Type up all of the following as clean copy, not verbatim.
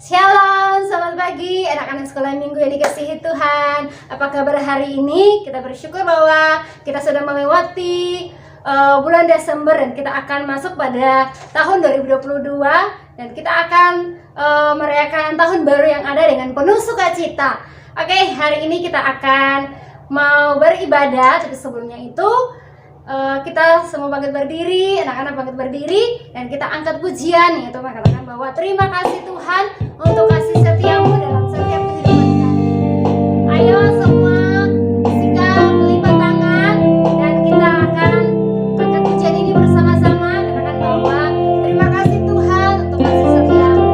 Shalom, selamat pagi anak-anak sekolah minggu yang dikasihi Tuhan. Apa kabar hari ini? Kita bersyukur bahwa kita sudah melewati bulan Desember dan kita akan masuk pada tahun 2022 dan kita akan merayakan tahun baru yang ada dengan penuh sukacita. Oke, hari ini kita akan mau beribadah, tapi sebelumnya itu kita semua bangkit berdiri, anak-anak bangkit berdiri, dan kita angkat pujian, yaitu mengatakan bahwa terima kasih Tuhan untuk kasih setiamu dalam setiap kehidupan kami. Ayo semua sikap melipat tangan dan kita akan angkat pujian ini bersama-sama, katakan bahwa terima kasih Tuhan untuk kasih setiamu.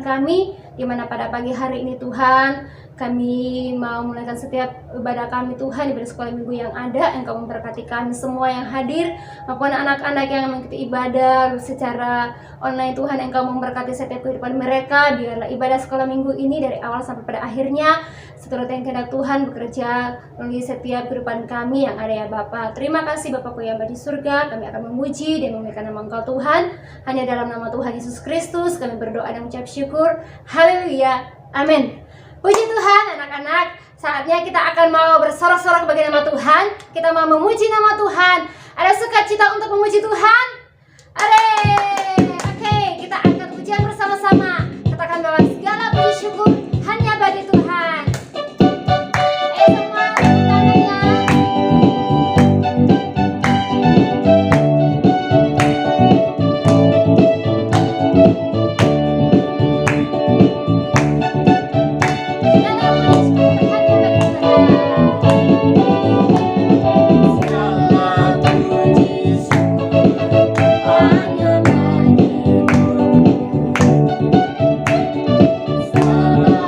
Kami, di mana pada pagi hari ini Tuhan, kami mau mulaikan setiap ibadah kami Tuhan di sekolah minggu yang ada. Engkau memberkati kami semua yang hadir maupun anak-anak yang mengikuti ibadah secara online Tuhan. Engkau memberkati setiap kehidupan mereka. Biarlah ibadah sekolah minggu ini dari awal sampai pada akhirnya seturut yang kehendak Tuhan bekerja melalui setiap kehidupan kami yang ada ya Bapa. Terima kasih Bapakku yang ada di surga. Kami akan memuji dan memuliakan nama Engkau Tuhan. Hanya dalam nama Tuhan Yesus Kristus kami berdoa dan mengucap syukur. Haleluya. Amin. Puji Tuhan anak-anak. Saatnya kita akan mau bersorak-sorak bagi nama Tuhan. Kita mau memuji nama Tuhan. Ada sukacita untuk memuji Tuhan? Are. Oke, kita angkat pujian bersama-sama. Katakan bahwa segala puji syukur hanya bagi Tuhan. Semua tangannya. Segala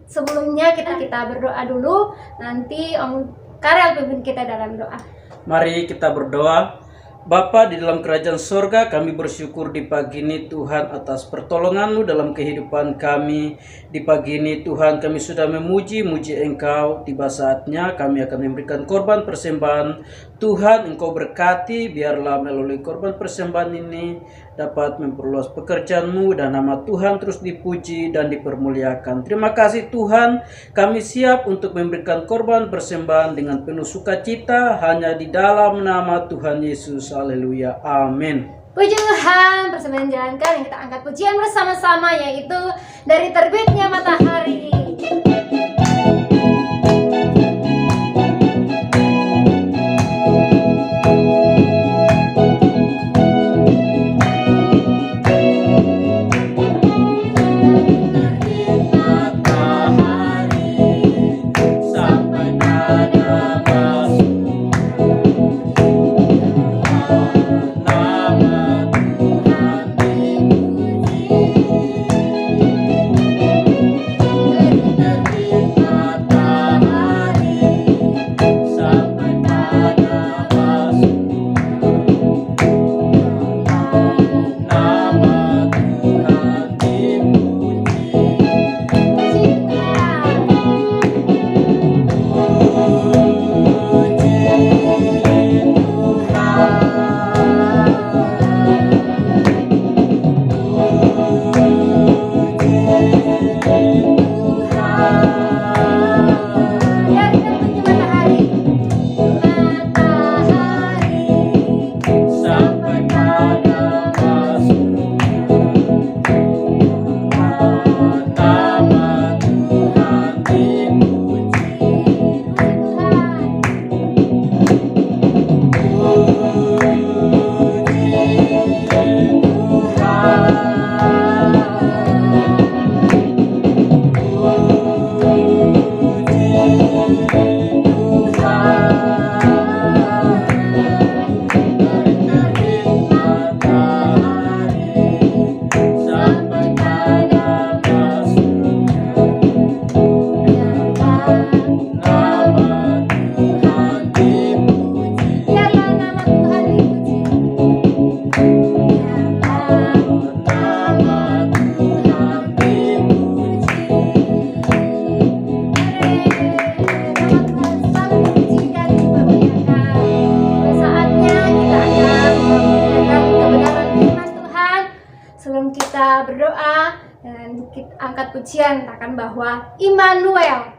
sebelumnya kita berdoa dulu, nanti Om Karel pimpin kita dalam doa. Mari kita berdoa. Bapa di dalam kerajaan sorga, kami bersyukur di pagi ini Tuhan atas pertolongan-Mu dalam kehidupan kami. Di pagi ini Tuhan kami sudah memuji-muji Engkau. Tiba saatnya kami akan memberikan korban persembahan. Tuhan Engkau berkati, biarlah melalui korban persembahan ini dapat memperluas pekerjaan-Mu dan nama Tuhan terus dipuji dan dipermuliakan. Terima kasih Tuhan, kami siap untuk memberikan korban persembahan dengan penuh sukacita hanya di dalam nama Tuhan Yesus. Haleluya. Amin. Puji Tuhan, persembahan jalankan yang kita angkat pujian bersama-sama, yaitu dari terbitnya matahari. Berdoa dan kita angkat pujian katakan bahwa Immanuel.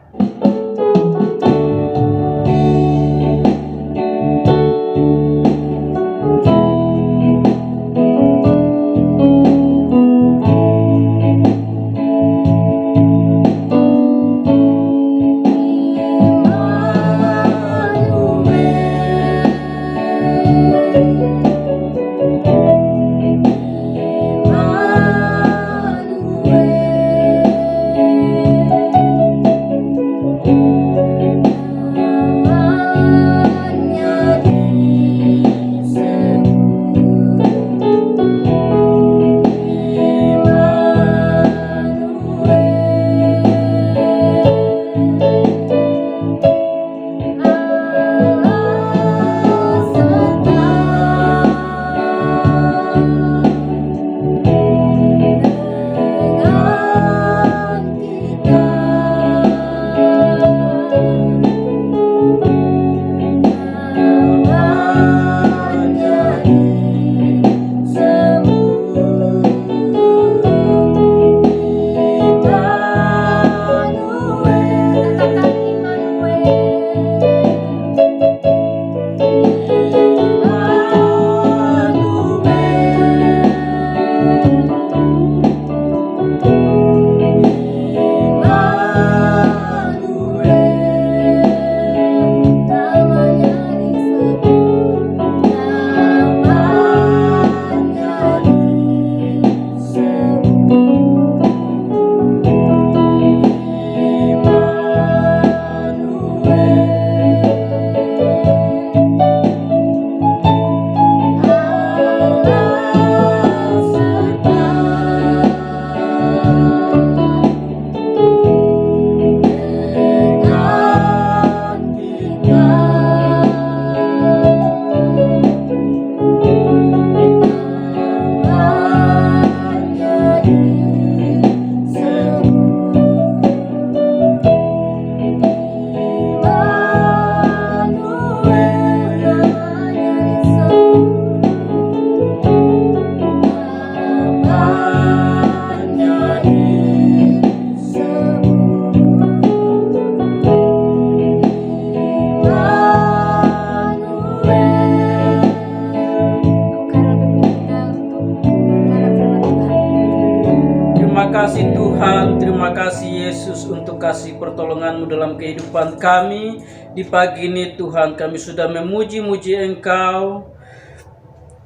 Tuhan. Terima kasih Yesus untuk kasih pertolongan-Mu dalam kehidupan kami. Di pagi ini Tuhan, kami sudah memuji-muji Engkau.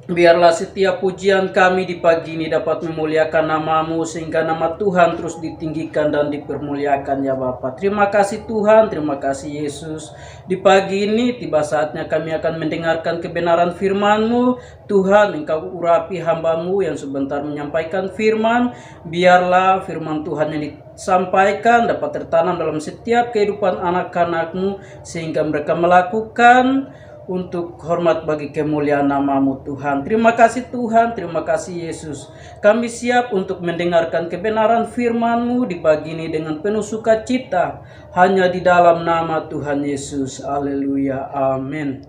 Biarlah setiap pujian kami di pagi ini dapat memuliakan nama-Mu, sehingga nama Tuhan terus ditinggikan dan dipermuliakan ya Bapa. Terima kasih Tuhan, terima kasih Yesus. Di pagi ini tiba saatnya kami akan mendengarkan kebenaran firman-Mu. Tuhan, Engkau urapi hamba-Mu yang sebentar menyampaikan firman. Biarlah firman Tuhan yang disampaikan dapat tertanam dalam setiap kehidupan anak-anak-Mu, sehingga mereka melakukan untuk hormat bagi kemuliaan nama-Mu Tuhan. Terima kasih Tuhan, terima kasih Yesus. Kami siap untuk mendengarkan kebenaran firman-Mu di pagi ini dengan penuh sukacita, hanya di dalam nama Tuhan Yesus. Haleluya, amin.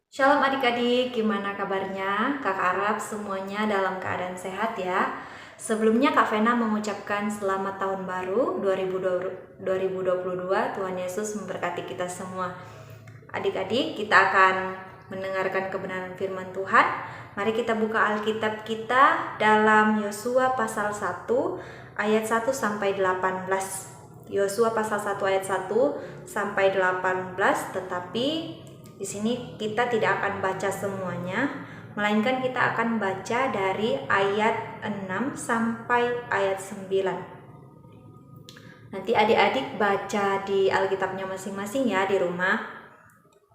Shalom adik-adik, gimana kabarnya? Kakak harap semuanya dalam keadaan sehat ya. Sebelumnya Kak Vena mengucapkan selamat tahun baru 2022. Tuhan Yesus memberkati kita semua. Adik-adik, kita akan mendengarkan kebenaran firman Tuhan. Mari kita buka Alkitab kita dalam Yosua pasal 1 ayat 1 sampai 18. Yosua pasal 1 ayat 1 sampai 18, tetapi di sini kita tidak akan baca semuanya, melainkan kita akan baca dari ayat 6 sampai ayat 9. Nanti adik-adik baca di Alkitabnya masing-masing ya di rumah.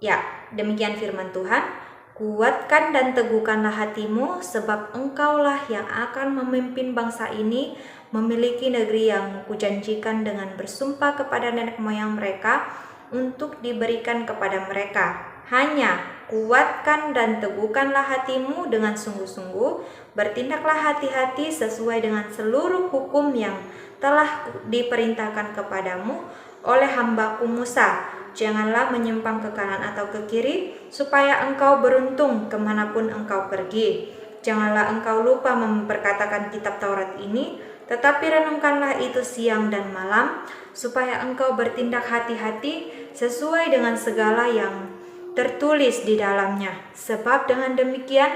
Ya, demikian firman Tuhan. Kuatkan dan teguhkanlah hatimu, sebab engkaulah yang akan memimpin bangsa ini memiliki negeri yang kujanjikan dengan bersumpah kepada nenek moyang mereka untuk diberikan kepada mereka. Hanya kuatkan dan teguhkanlah hatimu dengan sungguh-sungguh, bertindaklah hati-hati sesuai dengan seluruh hukum yang telah diperintahkan kepadamu oleh hambaku Musa. Janganlah menyimpang ke kanan atau ke kiri, supaya engkau beruntung kemanapun engkau pergi. Janganlah engkau lupa memperkatakan kitab Taurat ini, tetapi renungkanlah itu siang dan malam, supaya engkau bertindak hati-hati sesuai dengan segala yang tertulis di dalamnya. Sebab dengan demikian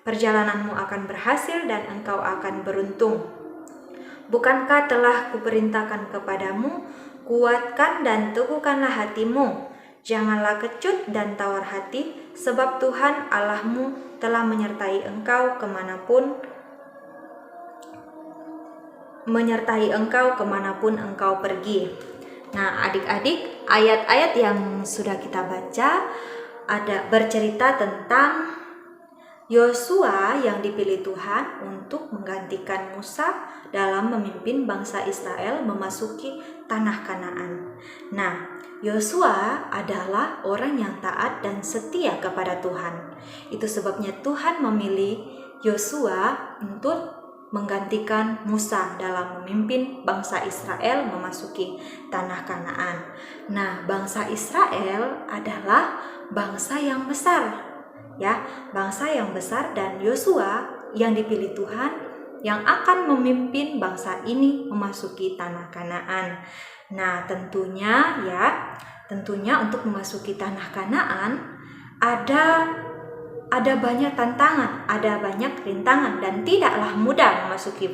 perjalananmu akan berhasil dan engkau akan beruntung. Bukankah telah kuperintahkan kepadamu, kuatkan dan teguhkanlah hatimu. Janganlah kecut dan tawar hati, sebab Tuhan Allahmu telah menyertai engkau kemanapun engkau pergi. Nah, adik-adik, ayat-ayat yang sudah kita baca ada bercerita tentang Yosua yang dipilih Tuhan untuk menggantikan Musa dalam memimpin bangsa Israel memasuki tanah Kanaan. Nah, Yosua adalah orang yang taat dan setia kepada Tuhan. Itu sebabnya Tuhan memilih Yosua untuk menggantikan Musa dalam memimpin bangsa Israel memasuki tanah Kanaan. Nah, bangsa Israel adalah bangsa yang besar, ya, bangsa yang besar, dan Yosua yang dipilih Tuhan yang akan memimpin bangsa ini memasuki tanah Kanaan. Nah, tentunya untuk memasuki tanah Kanaan ada banyak tantangan, ada banyak rintangan, dan tidaklah mudah memasuki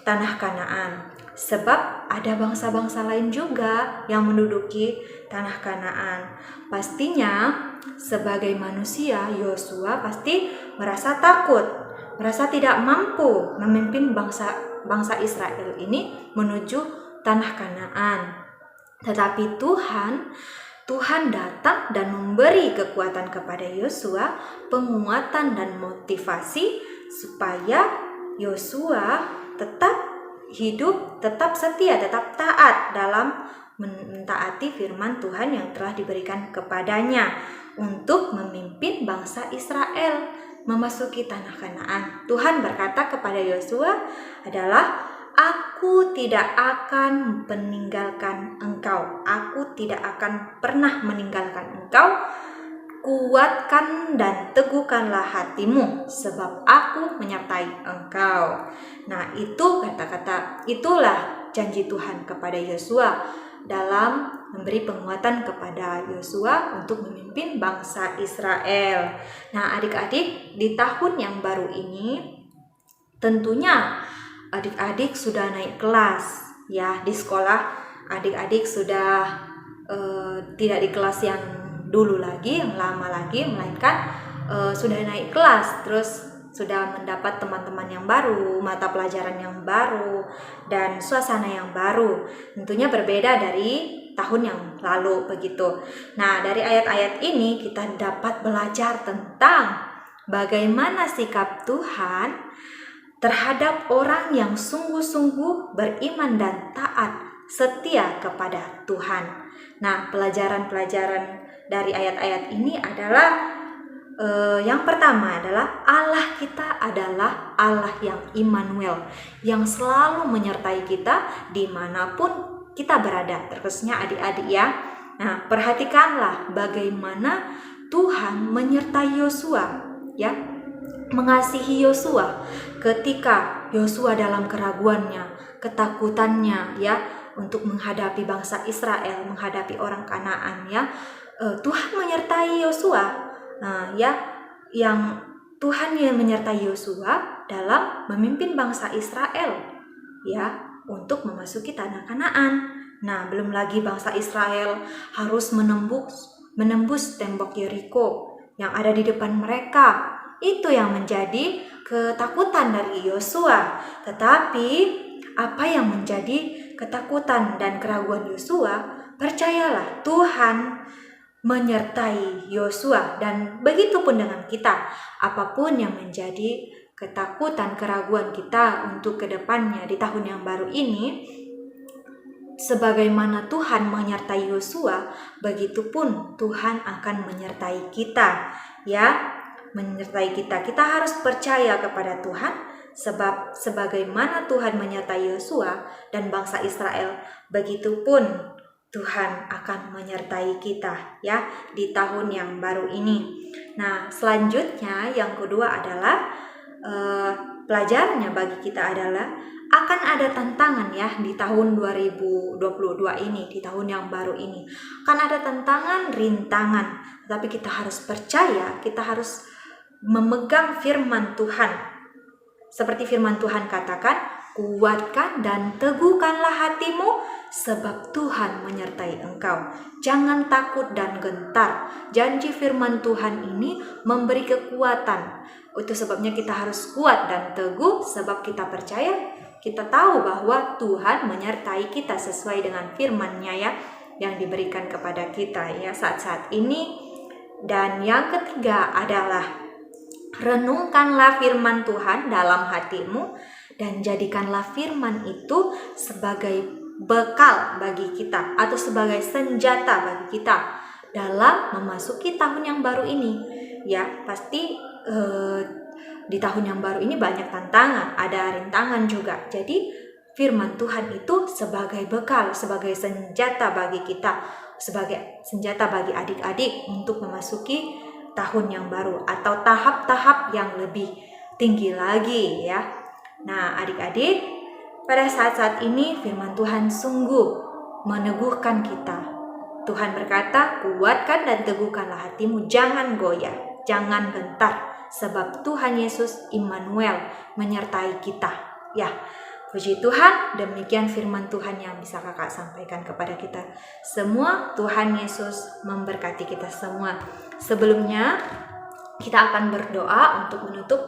tanah Kanaan. Sebab ada bangsa-bangsa lain juga yang menduduki tanah Kanaan. Pastinya sebagai manusia, Yosua pasti merasa takut, merasa tidak mampu memimpin bangsa Israel ini menuju tanah Kanaan. Tetapi Tuhan datang dan memberi kekuatan kepada Yosua, penguatan dan motivasi supaya Yosua tetap hidup, tetap setia, tetap taat dalam mentaati firman Tuhan yang telah diberikan kepadanya untuk memimpin bangsa Israel memasuki tanah Kanaan. Tuhan berkata kepada Yosua adalah, Aku tidak akan meninggalkan engkau. Aku tidak akan pernah meninggalkan engkau. Kuatkan dan teguhkanlah hatimu, sebab aku menyertai engkau. Nah, itulah janji Tuhan kepada Yosua dalam memberi penguatan kepada Yosua untuk memimpin bangsa Israel. Nah, adik-adik, di tahun yang baru ini Tentunya adik-adik sudah naik kelas ya di sekolah. Adik-adik sudah tidak di kelas yang dulu lagi, yang lama lagi, melainkan sudah naik kelas, terus sudah mendapat teman-teman yang baru, mata pelajaran yang baru, dan suasana yang baru. Tentunya berbeda dari tahun yang lalu begitu. Nah, dari ayat-ayat ini kita dapat belajar tentang bagaimana sikap Tuhan terhadap orang yang sungguh-sungguh beriman dan taat setia kepada Tuhan. Nah, pelajaran-pelajaran dari ayat-ayat ini adalah yang pertama adalah Allah kita adalah Allah yang Immanuel, yang selalu menyertai kita dimanapun kita berada, terkhususnya adik-adik ya. Nah, perhatikanlah bagaimana Tuhan menyertai Yosua ya, mengasihi Yosua ketika Yosua dalam keraguannya, ketakutannya ya, untuk menghadapi bangsa Israel, menghadapi orang Kanaan ya. Tuhan menyertai Yosua. Nah, ya, yang Tuhan yang menyertai Yosua dalam memimpin bangsa Israel ya untuk memasuki tanah Kanaan. Nah, belum lagi bangsa Israel harus menembus tembok Yeriko yang ada di depan mereka. Itu yang menjadi ketakutan dari Yosua. Tetapi apa yang menjadi ketakutan dan keraguan Yosua? Percayalah, Tuhan menyertai Yosua, dan begitu pun dengan kita. Apapun yang menjadi ketakutan, keraguan kita untuk kedepannya di tahun yang baru ini, sebagaimana Tuhan menyertai Yosua, begitupun Tuhan akan menyertai kita ya. Menyertai kita. Kita harus percaya kepada Tuhan, sebab sebagaimana Tuhan menyertai Yosua dan bangsa Israel, begitupun Tuhan akan menyertai kita ya di tahun yang baru ini. Nah, selanjutnya yang kedua adalah pelajarannya bagi kita adalah akan ada tantangan ya di tahun 2022 ini, di tahun yang baru ini. Akan ada tantangan, rintangan, tapi kita harus percaya, kita harus memegang firman Tuhan. Seperti firman Tuhan katakan, kuatkan dan teguhkanlah hatimu, sebab Tuhan menyertai engkau. Jangan takut dan gentar. Janji firman Tuhan ini memberi kekuatan. Itu sebabnya kita harus kuat dan teguh, sebab kita percaya, kita tahu bahwa Tuhan menyertai kita sesuai dengan firman-Nya ya, yang diberikan kepada kita ya saat-saat ini. Dan yang ketiga adalah renungkanlah firman Tuhan dalam hatimu dan jadikanlah firman itu sebagai bekal bagi kita atau sebagai senjata bagi kita dalam memasuki tahun yang baru ini. Ya, pasti di tahun yang baru ini banyak tantangan, ada rintangan juga. Jadi firman Tuhan itu sebagai bekal, sebagai senjata bagi kita, sebagai senjata bagi adik-adik untuk memasuki tahun yang baru atau tahap-tahap yang lebih tinggi lagi ya. Nah, adik-adik, pada saat-saat ini firman Tuhan sungguh meneguhkan kita. Tuhan berkata, kuatkan dan teguhkanlah hatimu, jangan goyah, jangan gentar, sebab Tuhan Yesus Immanuel menyertai kita. Ya, puji Tuhan, demikian firman Tuhan yang bisa kakak sampaikan kepada kita semua. Tuhan Yesus memberkati kita semua. Sebelumnya kita akan berdoa untuk menutup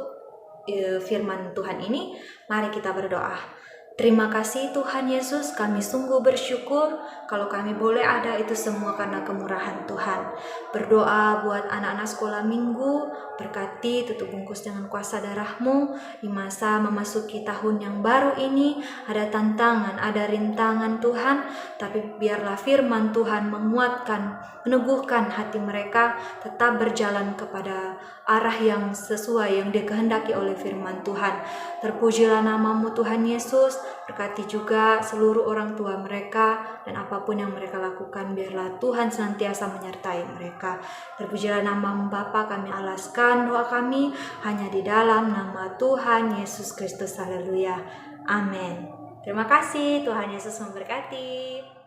firman Tuhan ini. Mari kita berdoa. Terima kasih Tuhan Yesus, kami sungguh bersyukur kalau kami boleh ada itu semua karena kemurahan Tuhan. Berdoa buat anak-anak sekolah minggu, berkati tutup bungkus dengan kuasa darah-Mu di masa memasuki tahun yang baru ini. Ada tantangan, ada rintangan Tuhan, tapi biarlah firman Tuhan menguatkan, meneguhkan hati mereka tetap berjalan kepada arah yang sesuai yang dikehendaki oleh firman Tuhan. Terpujilah nama-Mu Tuhan Yesus. Berkati juga seluruh orang tua mereka dan apapun yang mereka lakukan, biarlah Tuhan senantiasa menyertai mereka. Terpujilah nama-Mu Bapa, kami alaskan doa kami hanya di dalam nama Tuhan Yesus Kristus. Haleluya. Amin. Terima kasih, Tuhan Yesus memberkati.